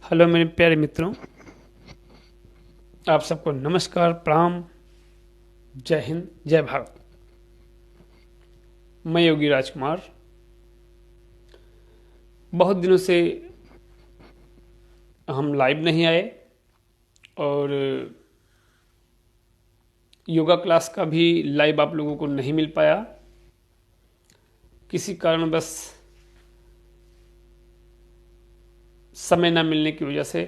Hello मेरे प्यारे मित्रों, आप सबको नमस्कार, प्रणाम, जय हिंद, जय भारत। मैं योगी राजकुमार बहुत दिनों से हम लाइव नहीं आए और योगा क्लास का भी लाइव आप लोगों को नहीं मिल पाया। किसी कारणवश समय ना मिलने की वजह से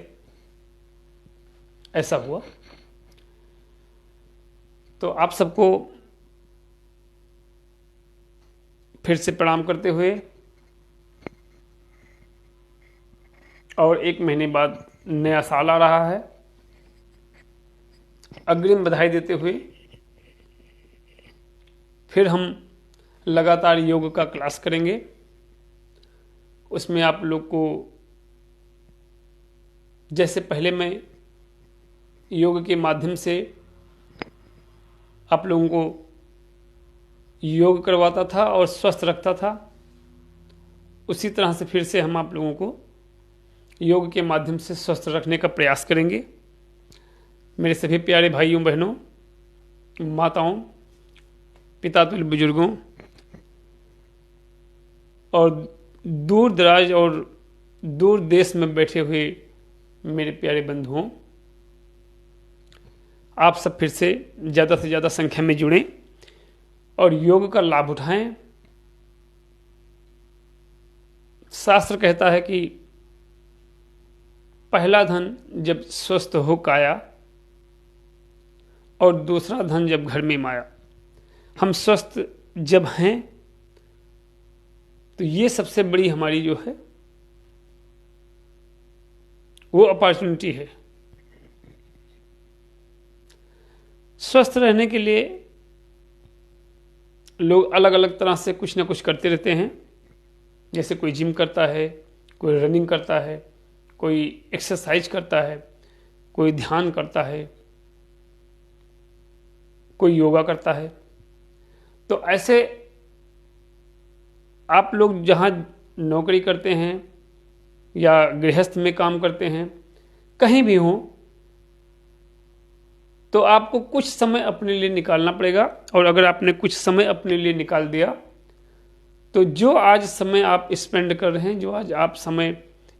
ऐसा हुआ। तो आप सबको फिर से प्रणाम करते हुए और 1 महीने बाद नया साल आ रहा है, अग्रिम बधाई देते हुए फिर हम लगातार योग का क्लास करेंगे। उसमें आप लोग को जैसे पहले मैं योग के माध्यम से आप लोगों को योग करवाता था और स्वस्थ रखता था, उसी तरह से फिर से हम आप लोगों को योग के माध्यम से स्वस्थ रखने का प्रयास करेंगे। मेरे सभी प्यारे भाइयों बहनों, माताओं, पिता तुल्य बुजुर्गों और दूर दराज और दूर देश में बैठे हुए मेरे प्यारे बंधुओं, आप सब फिर से ज़्यादा संख्या में जुड़ें और योग का लाभ उठाएं। शास्त्र कहता है कि पहला धन जब स्वस्थ हो काया और दूसरा धन जब घर में माया। हम स्वस्थ जब हैं तो ये सबसे बड़ी हमारी जो है वो अपॉर्चुनिटी है। स्वस्थ रहने के लिए लोग अलग अलग तरह से कुछ ना कुछ करते रहते हैं। जैसे कोई जिम करता है, कोई रनिंग करता है, कोई एक्सरसाइज करता है, कोई ध्यान करता है, कोई योगा करता है। तो ऐसे आप लोग जहाँ नौकरी करते हैं या गृहस्थ में काम करते हैं, कहीं भी हों, तो आपको कुछ समय अपने लिए निकालना पड़ेगा। और अगर आपने कुछ समय अपने लिए निकाल दिया तो जो आज समय आप स्पेंड कर रहे हैं, जो आज आप समय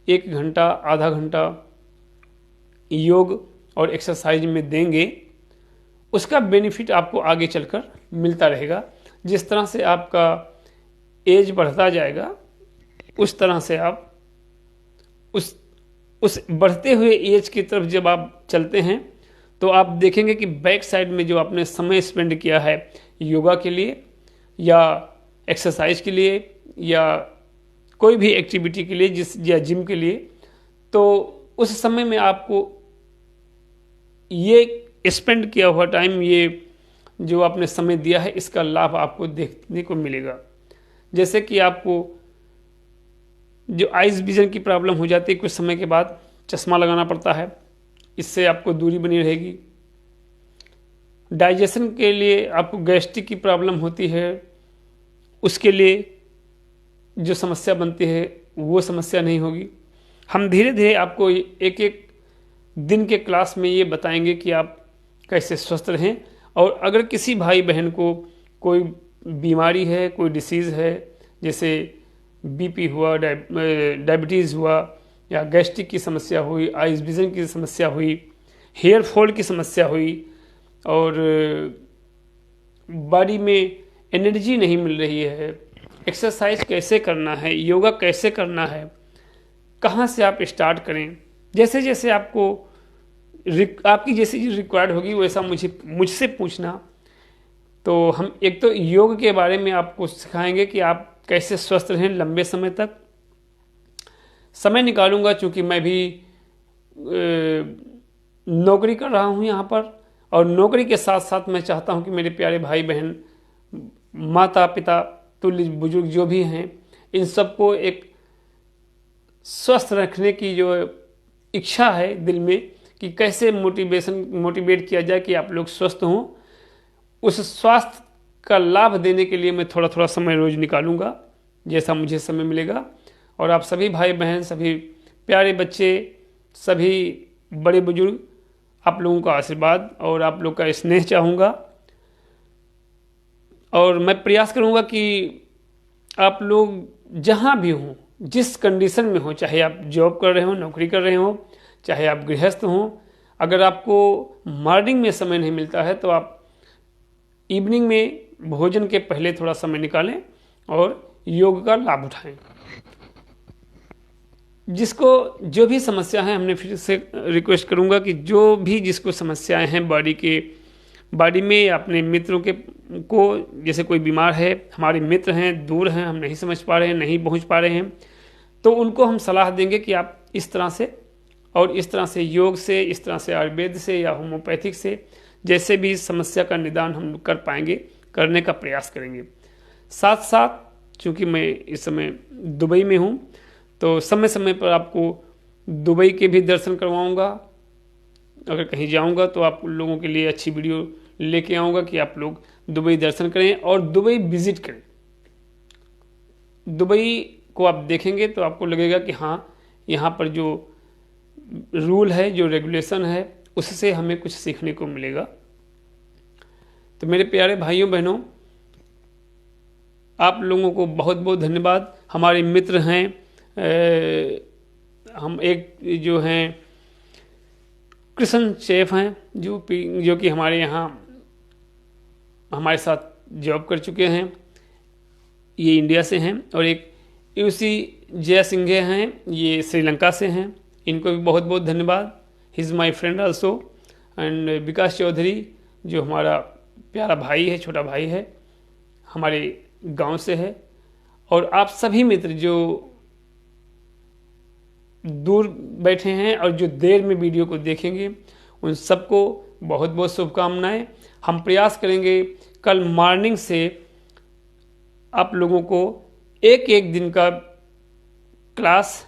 1 घंटा आधा घंटा योग और एक्सरसाइज में देंगे, उसका बेनिफिट आपको आगे चलकर मिलता रहेगा। जिस तरह से आपका एज बढ़ता जाएगा, उस तरह से आप उस बढ़ते हुए एज की तरफ जब आप चलते हैं तो आप देखेंगे कि बैक साइड में जो आपने समय स्पेंड किया है योगा के लिए या एक्सरसाइज के लिए या कोई भी एक्टिविटी के लिए या जिम के लिए, तो उस समय में आपको ये स्पेंड किया हुआ टाइम, ये जो आपने समय दिया है, इसका लाभ आपको देखने को मिलेगा। जैसे कि आपको जो आइज विजन की प्रॉब्लम हो जाती है, कुछ समय के बाद चश्मा लगाना पड़ता है, इससे आपको दूरी बनी रहेगी। डाइजेशन के लिए आपको गैस्ट्रिक की प्रॉब्लम होती है, उसके लिए जो समस्या बनती है वो समस्या नहीं होगी। हम धीरे धीरे आपको एक एक दिन के क्लास में ये बताएंगे कि आप कैसे स्वस्थ रहें। और अगर किसी भाई बहन को कोई बीमारी है, कोई डिसीज़ है, जैसे बीपी हुआ, डायबिटीज़ हुआ, या गैस्ट्रिक की समस्या हुई, आइज विजन की समस्या हुई, हेयर फॉल की समस्या हुई और बॉडी में एनर्जी नहीं मिल रही है, एक्सरसाइज कैसे करना है, योगा कैसे करना है, कहाँ से आप स्टार्ट करें, जैसे जैसे आपको आपकी जैसी चीज़ रिक्वायर्ड होगी वैसा मुझसे पूछना। तो हम एक तो योग के बारे में आपको सिखाएंगे कि आप कैसे स्वस्थ रहें लंबे समय तक। समय निकालूंगा क्योंकि मैं भी नौकरी कर रहा हूँ यहाँ पर, और नौकरी के साथ साथ मैं चाहता हूँ कि मेरे प्यारे भाई बहन, माता पिता तुल्य बुजुर्ग जो भी हैं, इन सबको एक स्वस्थ रखने की जो इच्छा है दिल में कि कैसे मोटिवेट किया जाए कि आप लोग स्वस्थ हों। उस स्वास्थ्य का लाभ देने के लिए मैं थोड़ा थोड़ा समय रोज निकालूंगा, जैसा मुझे समय मिलेगा। और आप सभी भाई बहन, सभी प्यारे बच्चे सभी बड़े बुजुर्ग आप लोगों का आशीर्वाद और आप लोग का स्नेह चाहूँगा, और मैं प्रयास करूँगा कि आप लोग जहाँ भी हों, जिस कंडीशन में हो, चाहे आप जॉब कर रहे हो, नौकरी कर रहे हो, चाहे आप गृहस्थ हों, अगर आपको मॉर्निंग में समय नहीं मिलता है तो आप इवनिंग में भोजन के पहले थोड़ा समय निकालें और योग का लाभ उठाएं। जिसको जो भी समस्या है, हमने फिर से रिक्वेस्ट करूंगा कि जो भी जिसको समस्याएं हैं बॉडी में या अपने मित्रों को, जैसे कोई बीमार है, हमारे मित्र हैं, दूर हैं, हम नहीं समझ पा रहे हैं, नहीं पहुंच पा रहे हैं, तो उनको हम सलाह देंगे कि आप इस तरह से और इस तरह से योग से, इस तरह से आयुर्वेद से या होम्योपैथिक से, जैसे भी समस्या का निदान हम कर पाएंगे करने का प्रयास करेंगे। साथ साथ चूँकि मैं इस समय दुबई में हूँ तो समय समय पर आपको दुबई के भी दर्शन करवाऊँगा। अगर कहीं जाऊँगा तो आप लोगों के लिए अच्छी वीडियो लेके आऊँगा कि आप लोग दुबई दर्शन करें और दुबई विजिट करें। दुबई को आप देखेंगे तो आपको लगेगा कि हाँ, यहाँ पर जो रूल है, जो रेगुलेशन है, उससे हमें कुछ सीखने को मिलेगा। तो मेरे प्यारे भाइयों बहनों, आप लोगों को बहुत बहुत धन्यवाद। हमारे मित्र हैं, हम एक जो हैं कृष्ण शेफ हैं जो कि हमारे यहाँ हमारे साथ जॉब कर चुके हैं, ये इंडिया से हैं, और एक यूसी जय सिंघे हैं, ये श्रीलंका से हैं। इनको भी बहुत बहुत धन्यवाद। He is my friend also. And Vikas Chaudhary जो हमारा प्यारा भाई है, छोटा भाई है, हमारे गांव से है। और आप सभी मित्र जो दूर बैठे हैं और जो देर में वीडियो को देखेंगे, उन सबको बहुत बहुत शुभकामनाएं। हम प्रयास करेंगे कल मॉर्निंग से आप लोगों को एक एक दिन का क्लास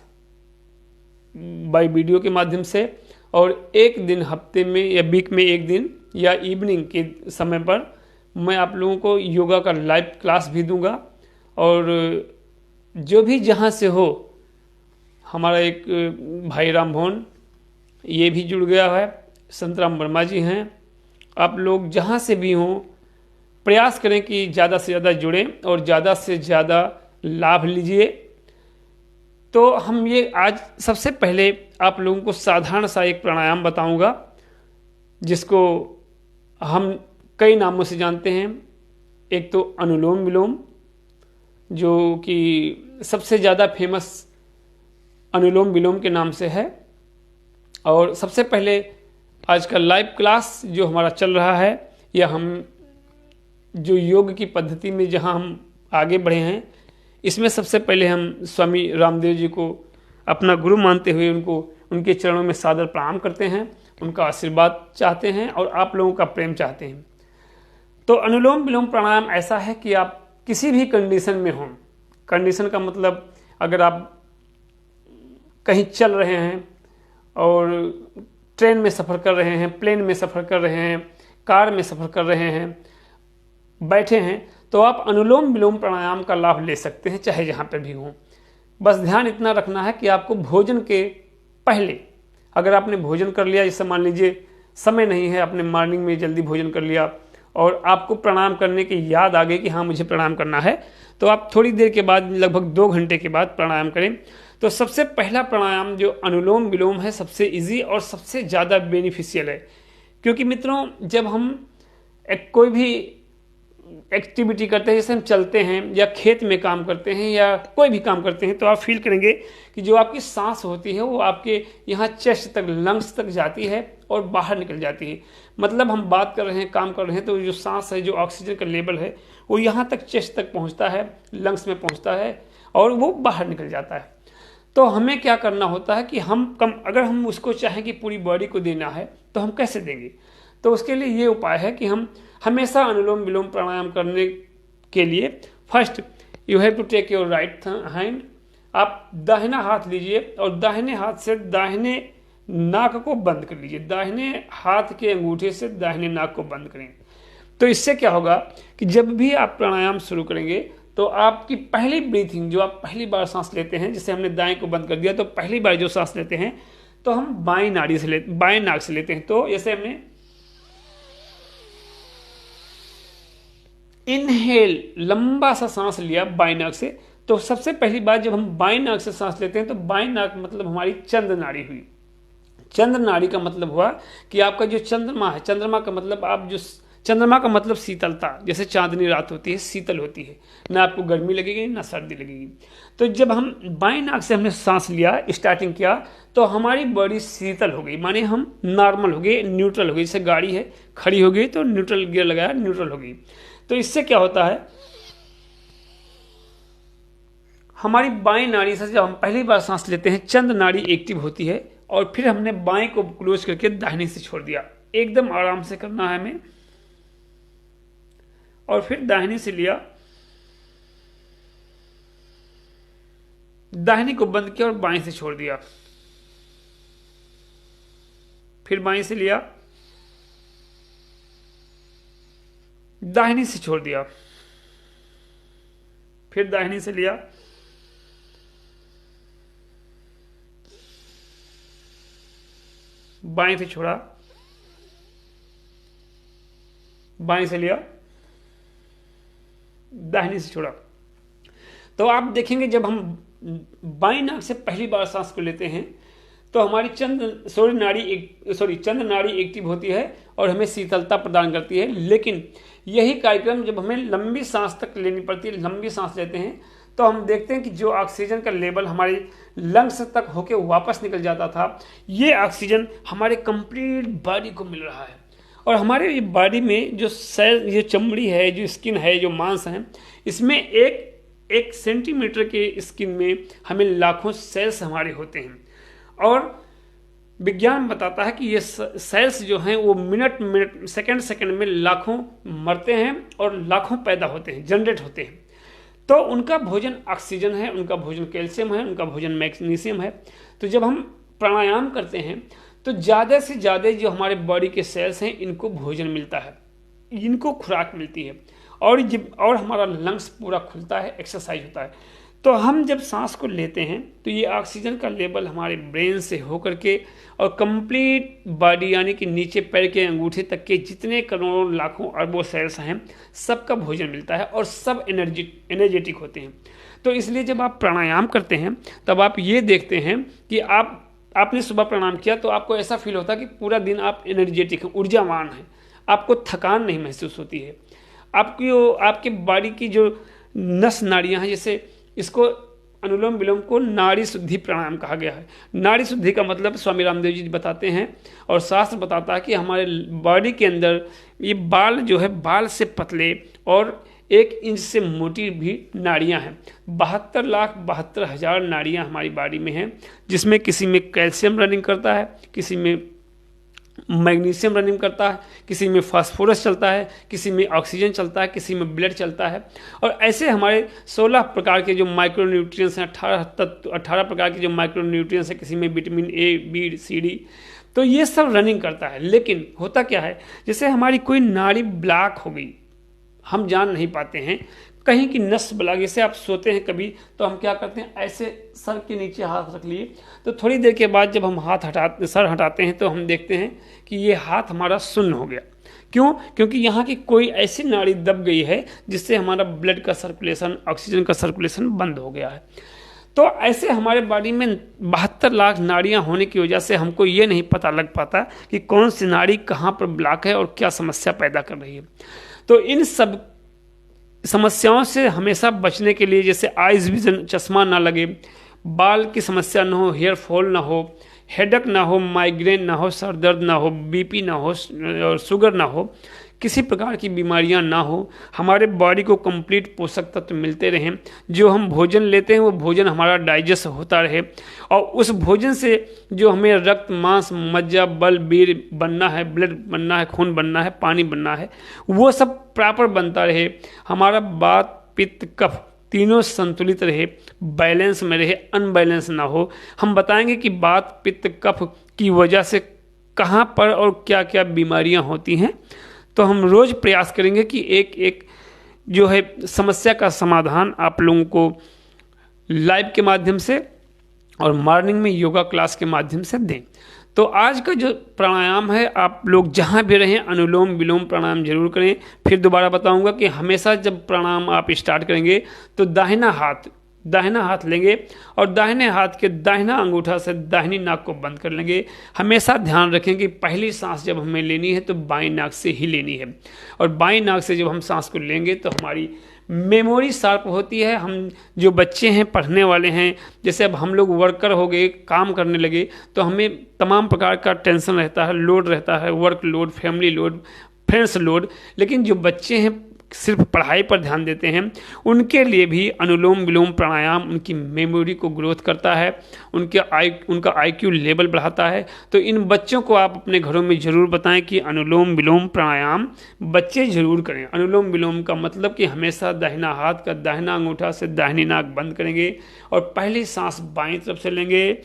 बाय वीडियो के माध्यम से, और एक दिन हफ्ते में या वीक में एक दिन या इवनिंग के समय पर मैं आप लोगों को योगा का लाइव क्लास भी दूंगा। और जो भी जहाँ से हो, हमारा एक भाई राम भवन ये भी जुड़ गया है, संतराम वर्मा जी हैं। आप लोग जहाँ से भी हों, प्रयास करें कि ज़्यादा से ज़्यादा जुड़ें और ज़्यादा से ज़्यादा लाभ लीजिए। तो हम ये आज सबसे पहले आप लोगों को साधारण सा एक प्राणायाम बताऊंगा, जिसको हम कई नामों से जानते हैं। एक तो अनुलोम विलोम, जो कि सबसे ज़्यादा फेमस अनुलोम विलोम के नाम से है। और सबसे पहले आज का लाइव क्लास जो हमारा चल रहा है, या हम जो योग की पद्धति में जहां हम आगे बढ़े हैं, इसमें सबसे पहले हम स्वामी रामदेव जी को अपना गुरु मानते हुए उनके चरणों में सादर प्रणाम करते हैं, उनका आशीर्वाद चाहते हैं और आप लोगों का प्रेम चाहते हैं। तो अनुलोम विलोम प्राणायाम ऐसा है कि आप किसी भी कंडीशन में हों, कंडीशन का मतलब अगर आप कहीं चल रहे हैं और ट्रेन में सफ़र कर रहे हैं, प्लेन में सफ़र कर रहे हैं, कार में सफ़र कर रहे हैं, बैठे हैं, तो आप अनुलोम विलोम प्राणायाम का लाभ ले सकते हैं, चाहे जहाँ पर भी हों। बस ध्यान इतना रखना है कि आपको भोजन के पहले, अगर आपने भोजन कर लिया, जैसे मान लीजिए समय नहीं है, आपने मॉर्निंग में जल्दी भोजन कर लिया और आपको प्रणाम करने की याद आ गई कि हाँ मुझे प्रणाम करना है, तो आप थोड़ी देर के बाद, लगभग 2 घंटे के बाद प्राणायाम करें। तो सबसे पहला प्राणायाम जो अनुलोम विलोम है, सबसे इजी और सबसे ज़्यादा बेनिफिशियल है। क्योंकि मित्रों, जब हम कोई भी एक्टिविटी करते हैं, जैसे हम चलते हैं या खेत में काम करते हैं या कोई भी काम करते हैं, तो आप फील करेंगे कि जो आपकी सांस होती है वो आपके यहाँ चेस्ट तक, लंग्स तक जाती है और बाहर निकल जाती है। मतलब हम बात कर रहे हैं, काम कर रहे हैं, तो जो सांस है, जो ऑक्सीजन का लेवल है, वो यहाँ तक चेस्ट तक पहुँचता है, लंग्स में पहुँचता है और वो बाहर निकल जाता है। तो हमें क्या करना होता है कि अगर हम उसको चाहें कि पूरी बॉडी को देना है, तो हम कैसे देंगे? तो उसके लिए ये उपाय है कि हम हमेशा अनुलोम विलोम प्राणायाम करने के लिए first you have to take your right hand. आप दाहिना हाथ लीजिए और दाहिने हाथ से दाहिने नाक को बंद कर लीजिए। दाहिने हाथ के अंगूठे से दाहिने नाक को बंद करें। तो इससे क्या होगा कि जब भी आप प्राणायाम शुरू करेंगे तो आपकी पहली ब्रीथिंग, जो आप पहली बार सांस लेते हैं, जैसे हमने दाएं को बंद कर दिया, तो पहली बार जो सांस लेते हैं तो हम बाएं नाक से लेते हैं। तो जैसे हमने इनहेल लंबा सा सांस लिया बाएं नाक से, तो सबसे पहली बात जब हम बाएं नाक से सांस लेते हैं तो बाएं नाक मतलब हमारी चंद्र नाड़ी हुई। चंद्र नाड़ी का मतलब हुआ कि आपका जो चंद्रमा है, चंद्रमा का मतलब आप जो चंद्रमा का मतलब शीतलता, जैसे चांदनी रात होती है शीतल होती है, ना आपको गर्मी लगेगी ना सर्दी लगेगी। तो जब हम बाएं नाक से हमने सांस लिया, स्टार्टिंग किया, तो हमारी बॉडी शीतल हो गई, माने हम नॉर्मल हो गए, न्यूट्रल हो गई। जैसे गाड़ी है खड़ी हो गई तो न्यूट्रल गियर लगाया, न्यूट्रल हो गई। तो इससे क्या होता है, हमारी बाएं नाड़ी से जब हम पहली बार सांस लेते हैं चंद्र नाड़ी एक्टिव होती है, और फिर हमने बाएं को क्लोज करके दाहिनी से छोड़ दिया। एकदम आराम से करना है हमें, और फिर दाहिनी से लिया, दाहिनी को बंद किया और बाएं से छोड़ दिया, फिर बाएं से लिया, दाहिनी से छोड़ दिया, फिर दाहिनी से लिया, बाएं से छोड़ा, बाएं से लिया, दाहिनी से छोड़ा। तो आप देखेंगे जब हम बाएं नाक से पहली बार सांस को लेते हैं तो हमारी चंद्र नाड़ी एक्टिव होती है और हमें शीतलता प्रदान करती है। लेकिन यही कार्यक्रम जब हमें लंबी सांस तक लेनी पड़ती है, लंबी सांस लेते हैं, तो हम देखते हैं कि जो ऑक्सीजन का लेवल हमारे लंग्स तक होके वापस निकल जाता था, ये ऑक्सीजन हमारे कंप्लीट बॉडी को मिल रहा है। और हमारे बॉडी में जो सेल, ये चमड़ी है, जो स्किन है, जो मांस है, इसमें एक सेंटीमीटर के स्किन में हमें लाखों सेल्स हमारे होते हैं। और विज्ञान बताता है कि ये सेल्स जो हैं वो मिनट सेकंड में लाखों मरते हैं और लाखों पैदा होते हैं, जनरेट होते हैं। तो उनका भोजन ऑक्सीजन है, उनका भोजन कैल्शियम है, उनका भोजन मैग्नीशियम है। तो जब हम प्राणायाम करते हैं तो ज़्यादा से ज़्यादा जो हमारे बॉडी के सेल्स हैं इनको भोजन मिलता है, इनको खुराक मिलती है, और हमारा लंग्स पूरा खुलता है, एक्सरसाइज होता है। तो हम जब सांस को लेते हैं तो ये ऑक्सीजन का लेवल हमारे ब्रेन से होकर के और कंप्लीट बॉडी यानी कि नीचे पैर के अंगूठे तक के जितने करोड़ों लाखों अरबों सेल्स हैं सबका भोजन मिलता है और सब एनर्जेटिक होते हैं। तो इसलिए जब आप प्राणायाम करते हैं तब आप ये देखते हैं कि आपने सुबह प्राणायाम किया तो आपको ऐसा फील होता है कि पूरा दिन आप एनर्जेटिक हैं, ऊर्जावान हैं, आपको थकान नहीं महसूस होती है। आपके बॉडी की जो नस नाड़ियाँ हैं, जैसे इसको अनुलोम विलोम को नाड़ी शुद्धि प्राणायाम कहा गया है। नाड़ी शुद्धि का मतलब स्वामी रामदेव जी बताते हैं और शास्त्र बताता है कि हमारे बॉडी के अंदर ये बाल जो है, बाल से पतले और 1 इंच से मोटी भी नाड़ियां हैं। 72,72,000 नाड़ियां हमारी बॉडी में हैं, जिसमें किसी में कैल्शियम रनिंग करता है, किसी में मैग्नीशियम रनिंग करता है, किसी में फास्फोरस चलता है, किसी में ऑक्सीजन चलता है, किसी में ब्लड चलता है। और ऐसे हमारे 16 प्रकार के जो माइक्रोन्यूट्रिएंट्स हैं, 18 प्रकार के जो माइक्रोन्यूट्रिएंट्स हैं, किसी में vitamin A, B, C, D, तो ये सब रनिंग करता है। लेकिन होता क्या है, जैसे हमारी कोई नाड़ी ब्लॉक हो गई, हम जान नहीं पाते हैं, कहीं की नस ब्लॉक, जैसे आप सोते हैं कभी तो हम क्या करते हैं, ऐसे सर के नीचे हाथ रख लिए, तो थोड़ी देर के बाद जब हम सर हटाते हैं तो हम देखते हैं कि ये हाथ हमारा शून्य हो गया। क्यों? क्योंकि यहाँ की कोई ऐसी नाड़ी दब गई है जिससे हमारा ब्लड का सर्कुलेशन, ऑक्सीजन का सर्कुलेशन बंद हो गया है। तो ऐसे हमारे बॉडी में 72 लाख नाड़ियाँ होने की वजह से हमको ये नहीं पता लग पाता कि कौन सी नाड़ी कहाँ पर ब्लॉक है और क्या समस्या पैदा कर रही है। तो इन सब समस्याओं से हमेशा बचने के लिए, जैसे आइज विजन, चश्मा ना लगे, बाल की समस्या ना हो, हेयर फॉल ना हो, हेडेक ना हो, माइग्रेन ना हो, सर दर्द ना हो, बीपी ना हो और शुगर ना हो, किसी प्रकार की बीमारियां ना हो, हमारे बॉडी को कंप्लीट पोषक तत्व मिलते रहें, जो हम भोजन लेते हैं वो भोजन हमारा डाइजेस्ट होता रहे, और उस भोजन से जो हमें रक्त, मांस, मज्जा, बल, बीर बनना है, ब्लड बनना है, खून बनना है, पानी बनना है, वो सब प्रॉपर बनता रहे, हमारा वात, पित्त, कफ तीनों संतुलित रहे, बैलेंस में रहे, अनबैलेंस ना हो। हम बताएंगे कि वात, पित्त, कफ की वजह से कहाँ पर और क्या क्या बीमारियां होती हैं। तो हम रोज़ प्रयास करेंगे कि एक एक जो है समस्या का समाधान आप लोगों को लाइव के माध्यम से और मॉर्निंग में योगा क्लास के माध्यम से दें। तो आज का जो प्राणायाम है, आप लोग जहाँ भी रहें अनुलोम विलोम प्राणायाम जरूर करें। फिर दोबारा बताऊंगा कि हमेशा जब प्राणायाम आप स्टार्ट करेंगे तो दाहिना हाथ लेंगे और दाहिने हाथ के दाहिना अंगूठा से दाहिनी नाक को बंद कर लेंगे। हमेशा ध्यान रखें कि पहली सांस जब हमें लेनी है तो बाईं नाक से ही लेनी है, और बाईं नाक से जब हम सांस को लेंगे तो हमारी मेमोरी शार्प होती है। हम जो बच्चे हैं, पढ़ने वाले हैं, जैसे अब हम लोग वर्कर हो गए, काम करने लगे, तो हमें तमाम प्रकार का टेंशन रहता है, लोड रहता है, work load, family load, friends load. लेकिन जो बच्चे हैं सिर्फ पढ़ाई पर ध्यान देते हैं, उनके लिए भी अनुलोम विलोम प्राणायाम उनकी मेमोरी को ग्रोथ करता है, उनका IQ लेवल बढ़ाता है। तो इन बच्चों को आप अपने घरों में ज़रूर बताएं कि अनुलोम विलोम प्राणायाम बच्चे ज़रूर करें। अनुलोम विलोम का मतलब कि हमेशा दाहिना हाथ का दाहिना अंगूठा से दाहिनी नाक बंद करेंगे और पहली सांस बाईं तरफ से लेंगे,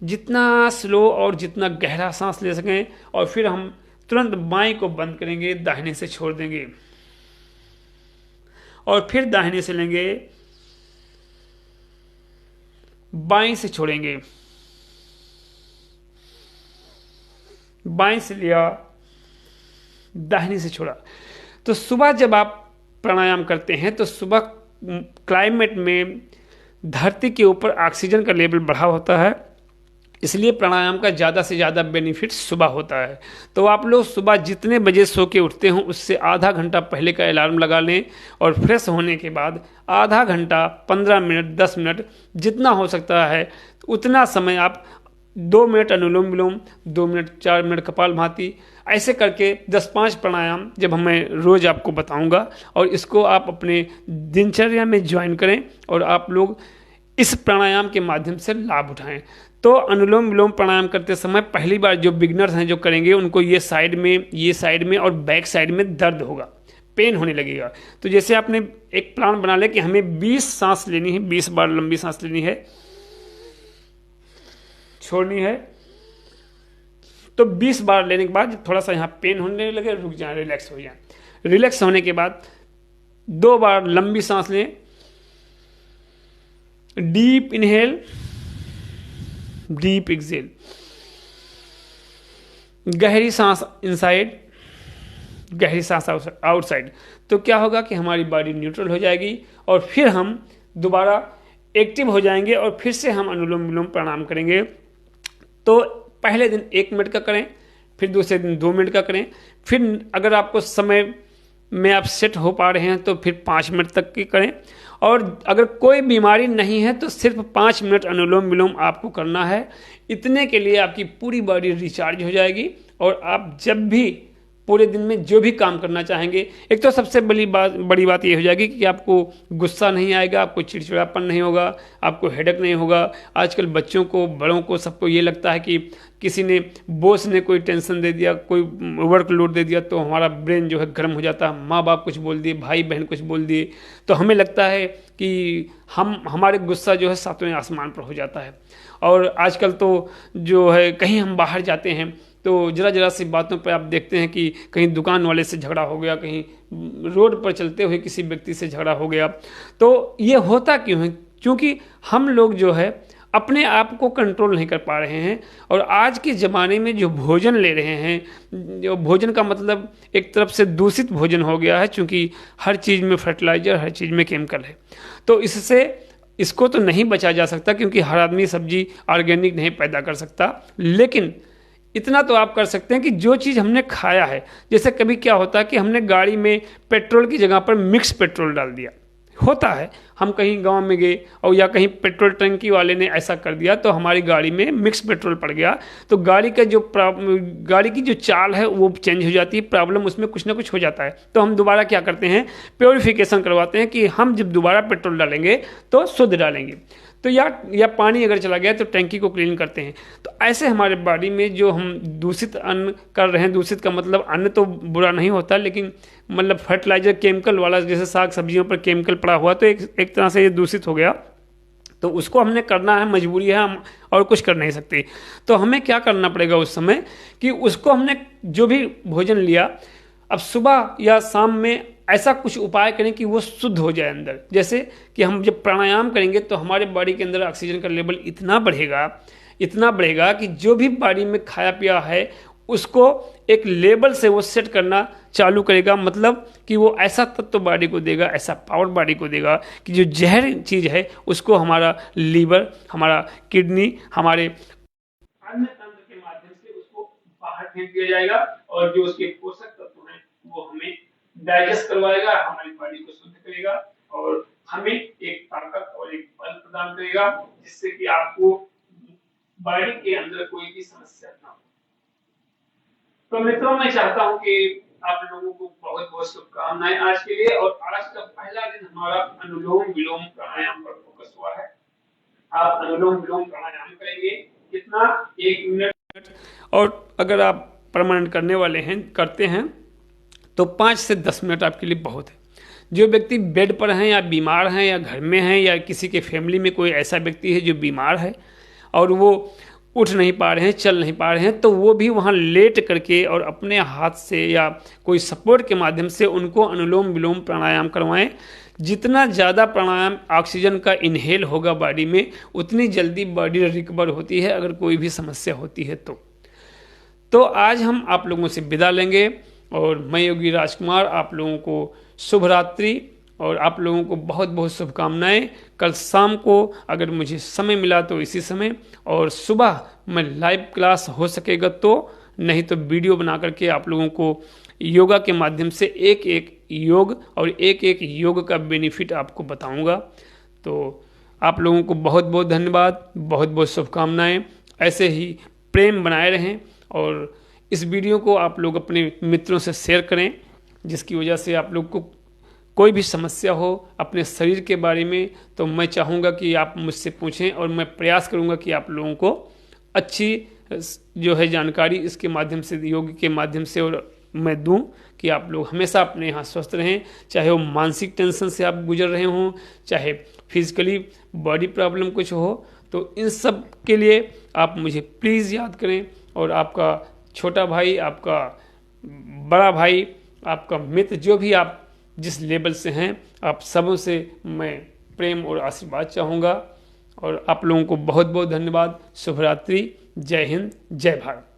जितना स्लो और जितना गहरा सांस ले सकें, और फिर हम तुरंत बाएं को बंद करेंगे, दाहिने से छोड़ देंगे और फिर दाहिने से लेंगे, बाएं से छोड़ेंगे, बाएं से लिया, दाहिने से छोड़ा। तो सुबह जब आप प्राणायाम करते हैं तो सुबह क्लाइमेट में धरती के ऊपर ऑक्सीजन का लेवल बढ़ा होता है, इसलिए प्राणायाम का ज़्यादा से ज़्यादा बेनिफिट सुबह होता है। तो आप लोग सुबह जितने बजे सो के उठते हो उससे आधा घंटा पहले का अलार्म लगा लें, और फ्रेश होने के बाद आधा घंटा, 15 मिनट, 10 मिनट जितना हो सकता है उतना समय आप 2 मिनट अनुलोम विलोम, 2 मिनट 4 मिनट कपालभाति, ऐसे करके 10-5 प्राणायाम जब मैं रोज़ आपको बताऊंगा, और इसको आप अपने दिनचर्या में ज्वाइन करें और आप लोग इस प्राणायाम के माध्यम से लाभ उठाएं। तो अनुलोम विलोम प्राणायाम करते समय पहली बार जो बिगनर्स हैं जो करेंगे उनको ये साइड में और बैक साइड में दर्द होगा, पेन होने लगेगा। तो जैसे आपने एक प्लान बना लिया कि हमें 20 सांस लेनी है, 20 बार लंबी सांस लेनी है, छोड़नी है, तो 20 बार लेने के बाद थोड़ा सा यहाँ पेन होने लगे, रुक जाए, रिलैक्स हो जाए। रिलैक्स होने के बाद 2 बार लंबी सांस लें, डीप इनहेल, डीप एक्सेल, गहरी सांस इनसाइड, गहरी सांस आउटसाइड। तो क्या होगा कि हमारी बॉडी न्यूट्रल हो जाएगी और फिर हम दोबारा एक्टिव हो जाएंगे और फिर से हम अनुलोम विलोम प्राणायाम करेंगे। तो पहले दिन 1 मिनट का करें, फिर दूसरे दिन 2 मिनट का करें, फिर अगर आपको समय में आप सेट हो पा रहे हैं तो फिर 5 मिनट तक की करें, और अगर कोई बीमारी नहीं है तो सिर्फ 5 मिनट अनुलोम विलोम आपको करना है। इतने के लिए आपकी पूरी बॉडी रिचार्ज हो जाएगी और आप जब भी पूरे दिन में जो भी काम करना चाहेंगे, एक तो सबसे बड़ी बात ये हो जाएगी कि आपको गुस्सा नहीं आएगा, आपको चिड़चिड़ापन नहीं होगा, आपको हेडेक नहीं होगा। आजकल बच्चों को, बड़ों को, सबको ये लगता है कि किसी ने, बॉस ने कोई टेंशन दे दिया, कोई वर्क लोड दे दिया तो हमारा ब्रेन जो है गर्म हो जाता है, माँ बाप कुछ बोल दिए, भाई बहन कुछ बोल दिए, तो हमें लगता है कि हमारे गुस्सा जो है 7वें आसमान पर हो जाता है। और आजकल तो जो है कहीं हम बाहर जाते हैं तो जरा सी बातों पर आप देखते हैं कि कहीं दुकान वाले से झगड़ा हो गया, कहीं रोड पर चलते हुए किसी व्यक्ति से झगड़ा हो गया। तो ये होता क्यों है? क्योंकि हम लोग जो है अपने आप को कंट्रोल नहीं कर पा रहे हैं। और आज के ज़माने में जो भोजन ले रहे हैं, जो भोजन का मतलब एक तरफ से दूषित भोजन हो गया है, क्योंकि हर चीज़ में फर्टिलाइज़र, हर चीज़ में केमिकल है। तो इसको तो नहीं बचा जा सकता, क्योंकि हर आदमी सब्जी ऑर्गेनिक नहीं पैदा कर सकता। लेकिन इतना तो आप कर सकते हैं कि जो चीज़ हमने खाया है, जैसे कभी क्या होता है कि हमने गाड़ी में पेट्रोल की जगह पर मिक्स पेट्रोल डाल दिया, होता है, हम कहीं गांव में गए और या कहीं पेट्रोल टंकी वाले ने ऐसा कर दिया तो हमारी गाड़ी में मिक्स पेट्रोल पड़ गया, तो गाड़ी की जो चाल है वो चेंज हो जाती है, प्रॉब्लम उसमें कुछ ना कुछ हो जाता है। तो हम दोबारा क्या करते हैं, प्योरीफिकेशन करवाते हैं कि हम जब दोबारा पेट्रोल डालेंगे तो शुद्ध डालेंगे। तो या पानी अगर चला गया तो टैंकी को क्लीन करते हैं। तो ऐसे हमारे बॉडी में जो हम दूषित अन्न कर रहे हैं, दूषित का मतलब अन्न तो बुरा नहीं होता, लेकिन मतलब फर्टिलाइजर केमिकल वाला, जैसे साग सब्जियों पर केमिकल पड़ा हुआ, तो एक तरह से ये दूषित हो गया। तो उसको हमने करना है, मजबूरी है, हम और कुछ कर नहीं सकते। तो हमें क्या करना पड़ेगा उस समय कि उसको हमने जो भी भोजन लिया, अब सुबह या शाम में ऐसा कुछ उपाय करें कि वो शुद्ध हो जाए अंदर। जैसे कि हम जब प्राणायाम करेंगे तो हमारे बॉडी के अंदर ऑक्सीजन का लेवल इतना बढ़ेगा कि जो भी बॉडी में खाया पिया है उसको एक लेवल से वो सेट करना चालू करेगा। मतलब कि वो ऐसा तत्व बॉडी को देगा, ऐसा पावर बॉडी को देगा कि जो जहर चीज है उसको हमारा लीवर, हमारा किडनी, हमारे अन्य तंत्र के माध्यम से उसको बाहर फेंक दिया जाएगा और जो उसके पोषक तत्व हैं वो हमें डाइजेस्ट करवाएगा, हमारी बॉडी को शुद्ध करेगा और हमें एक ताकत और एक बल प्रदान करेगा, जिससे कि आपको बॉडी के अंदर कोई भी समस्या ना हो। तो मित्रों, मैं चाहता हूं कि आप लोगों को बहुत बहुत शुभकामनाएं आज के लिए। और आज का पहला दिन हमारा अनुलोम विलोम प्राणायाम पर फोकस हुआ है। आप अनुलोम विलोम प्राणायाम करेंगे कितना, 1 मिनट, और अगर आप परमानेंट करने वाले हैं, करते हैं, तो 5 से 10 मिनट आपके लिए बहुत है। जो व्यक्ति बेड पर हैं या बीमार हैं या घर में हैं या किसी के फैमिली में कोई ऐसा व्यक्ति है जो बीमार है और वो उठ नहीं पा रहे हैं, चल नहीं पा रहे हैं, तो वो भी वहाँ लेट करके और अपने हाथ से या कोई सपोर्ट के माध्यम से उनको अनुलोम विलोम प्राणायाम करवाएं। जितना ज़्यादा प्राणायाम ऑक्सीजन का इनहेल होगा बॉडी में, उतनी जल्दी बॉडी रिकवर होती है अगर कोई भी समस्या होती है तो आज हम आप लोगों से विदा लेंगे और मैं योगी राजकुमार आप लोगों को शुभ रात्रि और आप लोगों को बहुत बहुत शुभकामनाएं। कल शाम को अगर मुझे समय मिला तो इसी समय, और सुबह मैं लाइव क्लास हो सकेगा तो, नहीं तो वीडियो बना करके आप लोगों को योगा के माध्यम से एक एक योग और एक एक योग का बेनिफिट आपको बताऊंगा। तो आप लोगों को बहुत बहुत धन्यवाद, बहुत बहुत शुभकामनाएं। ऐसे ही प्रेम बनाए रहें और इस वीडियो को आप लोग अपने मित्रों से शेयर करें, जिसकी वजह से आप लोग को कोई भी समस्या हो अपने शरीर के बारे में तो मैं चाहूँगा कि आप मुझसे पूछें और मैं प्रयास करूँगा कि आप लोगों को अच्छी जो है जानकारी इसके माध्यम से, योग के माध्यम से और मैं दूं कि आप लोग हमेशा अपने यहाँ स्वस्थ रहें। चाहे वो मानसिक टेंशन से आप गुजर रहे हों, चाहे फिजिकली बॉडी प्रॉब्लम कुछ हो, तो इन सब के लिए आप मुझे प्लीज़ याद करें। और आपका छोटा भाई, आपका बड़ा भाई, आपका मित्र, जो भी आप जिस लेवल से हैं, आप सबों से मैं प्रेम और आशीर्वाद चाहूँगा। और आप लोगों को बहुत बहुत धन्यवाद। शुभ रात्रि। जय हिंद, जय भारत।